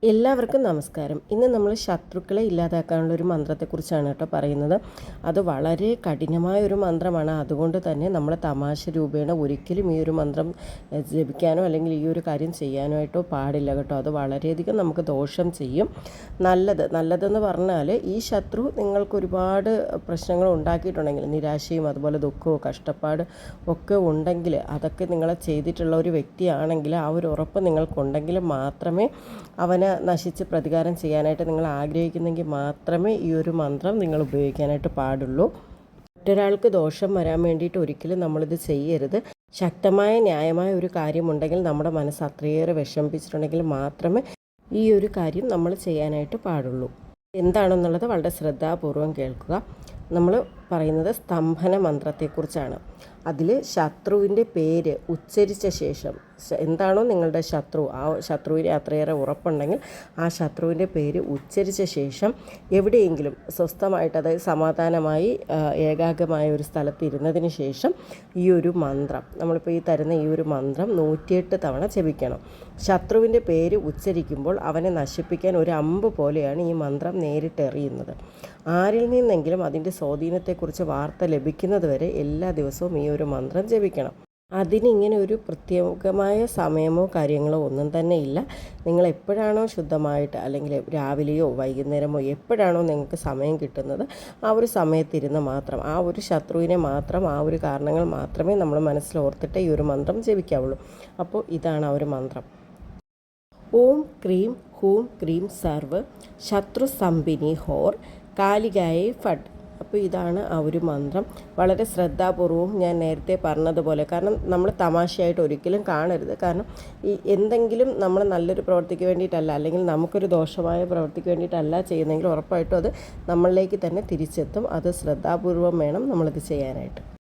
എല്ലാവർക്കും നമസ്കാരം. ഇന്ന് നമ്മൾ ശത്രുക്കളെ ഇല്ലാതാക്കാനുള്ള ഒരു മന്ത്രത്തെക്കുറിച്ചാണ് കേട്ടോ പറയുന്നത്. അത് വളരെ കഠിനമായ ഒരു മന്ത്രമാണ്. അതുകൊണ്ട് തന്നെ നമ്മൾ തമാശ രൂപേണ ഒരിക്കലും ഈ ഒരു മന്ത്രം ജപിക്കാനോ അല്ലെങ്കിൽ ഈ ഒരു കാര്യം ചെയ്യാനോ ആയിട്ടോ പാടില്ല കേട്ടോ. അത് വളരെയധികം നമുക്ക് ദോഷം ചെയ്യും. നല്ലതെന്ന് പറഞ്ഞാൽ ഈ ശത്രു നിങ്ങൾക്ക് ഒരുപാട് പ്രശ്നങ്ങൾ ഉണ്ടാക്കിയിട്ടുണ്ടെങ്കിൽ, നിരാശയും അതുപോലെ ദുഃഖവും കഷ്ടപ്പാട് ഒക്കെ ഉണ്ടെങ്കിൽ, അതൊക്കെ നിങ്ങളെ ചെയ്തിട്ടുള്ള ഒരു വ്യക്തിയാണെങ്കിൽ ആ ഒരു ഉറപ്പ് നിങ്ങൾക്കുണ്ടെങ്കിൽ മാത്രമേ അവനെ നശിച്ച് പ്രതികാരം ചെയ്യാനായിട്ട് നിങ്ങൾ ആഗ്രഹിക്കുന്നെങ്കിൽ മാത്രമേ ഈ ഒരു മന്ത്രം നിങ്ങൾ ഉപയോഗിക്കാനായിട്ട് പാടുള്ളൂ. മറ്റൊരാൾക്ക് ദോഷം വരാൻ വേണ്ടിയിട്ട് ഒരിക്കലും നമ്മളിത് ചെയ്യരുത്. ശക്തമായ ന്യായമായ ഒരു കാര്യമുണ്ടെങ്കിൽ, നമ്മുടെ മനസ്സ് അത്രയേറെ വിഷമിപ്പിച്ചിട്ടുണ്ടെങ്കിൽ മാത്രമേ ഈ ഒരു കാര്യം നമ്മൾ ചെയ്യാനായിട്ട് പാടുള്ളൂ. എന്താണെന്നുള്ളത് വളരെ ശ്രദ്ധാപൂർവം കേൾക്കുക. നമ്മൾ പറയുന്നത് സ്തംഭന മന്ത്രത്തെക്കുറിച്ചാണ്. അതിൽ ശത്രുവിൻ്റെ പേര് ഉച്ചരിച്ച ശേഷം, എന്താണോ നിങ്ങളുടെ ശത്രു, ആ ശത്രുവിനെ അത്രയേറെ ഉറപ്പുണ്ടെങ്കിൽ ആ ശത്രുവിൻ്റെ പേര് ഉച്ചരിച്ച ശേഷം എവിടെയെങ്കിലും സ്വസ്ഥമായിട്ട്, അതായത് സമാധാനമായി ഏകാഗ്രമായ ഒരു സ്ഥലത്ത് ഇരുന്നതിന് ശേഷം ഈ ഒരു മന്ത്രം, നമ്മളിപ്പോൾ ഈ തരുന്ന ഈ ഒരു മന്ത്രം 108 തവണ ജപിക്കണം. ശത്രുവിൻ്റെ പേര് ഉച്ചരിക്കുമ്പോൾ അവനെ നശിപ്പിക്കാൻ ഒരു അമ്പ് പോലെയാണ് ഈ മന്ത്രം നേരിട്ട് എറിയുന്നത്. ആരിൽ നിന്നെങ്കിലും അതിൻ്റെ സ്വാധീനത്തെക്കുറിച്ച് വാർത്ത ലഭിക്കുന്നത് വരെ എല്ലാ ദിവസവും ഈ ഒരു മന്ത്രം ജപിക്കണം. അതിനിങ്ങനെ ഒരു പ്രത്യേകമായ സമയമോ കാര്യങ്ങളോ ഒന്നും തന്നെ ഇല്ല. നിങ്ങൾ എപ്പോഴാണോ ശുദ്ധമായിട്ട്, അല്ലെങ്കിൽ രാവിലെയോ വൈകുന്നേരമോ എപ്പോഴാണോ നിങ്ങൾക്ക് സമയം കിട്ടുന്നത് ആ ഒരു സമയത്തിരുന്ന് മാത്രം, ആ ഒരു ശത്രുവിനെ മാത്രം, ആ ഒരു കാരണങ്ങൾ മാത്രമേ നമ്മൾ മനസ്സിൽ ഓർത്തിട്ട് ഈ ഒരു മന്ത്രം ജപിക്കാവുള്ളൂ. അപ്പോൾ ഇതാണ് ആ ഒരു മന്ത്രം. ഓം ക്രീം ഹൂം ക്രീം സർവ് ശത്രു സംബിനി ഹോർ കാലികായെ ഫഡ്. അപ്പോൾ ഇതാണ് ആ ഒരു മന്ത്രം. വളരെ ശ്രദ്ധാപൂർവവും ഞാൻ നേരത്തെ പറഞ്ഞതുപോലെ, കാരണം നമ്മൾ തമാശയായിട്ട് ഒരിക്കലും കാണരുത്. കാരണം ഈ എന്തെങ്കിലും നമ്മൾ നല്ലൊരു പ്രവൃത്തിക്ക് വേണ്ടിയിട്ടല്ല, അല്ലെങ്കിൽ നമുക്കൊരു ദോഷമായ പ്രവൃത്തിക്ക് വേണ്ടിയിട്ടല്ല ചെയ്യുന്നതെങ്കിൽ ഉറപ്പായിട്ടും അത് നമ്മളിലേക്ക് തന്നെ തിരിച്ചെത്തും. അത് ശ്രദ്ധാപൂർവം വേണം നമ്മളിത് ചെയ്യാനായിട്ട്.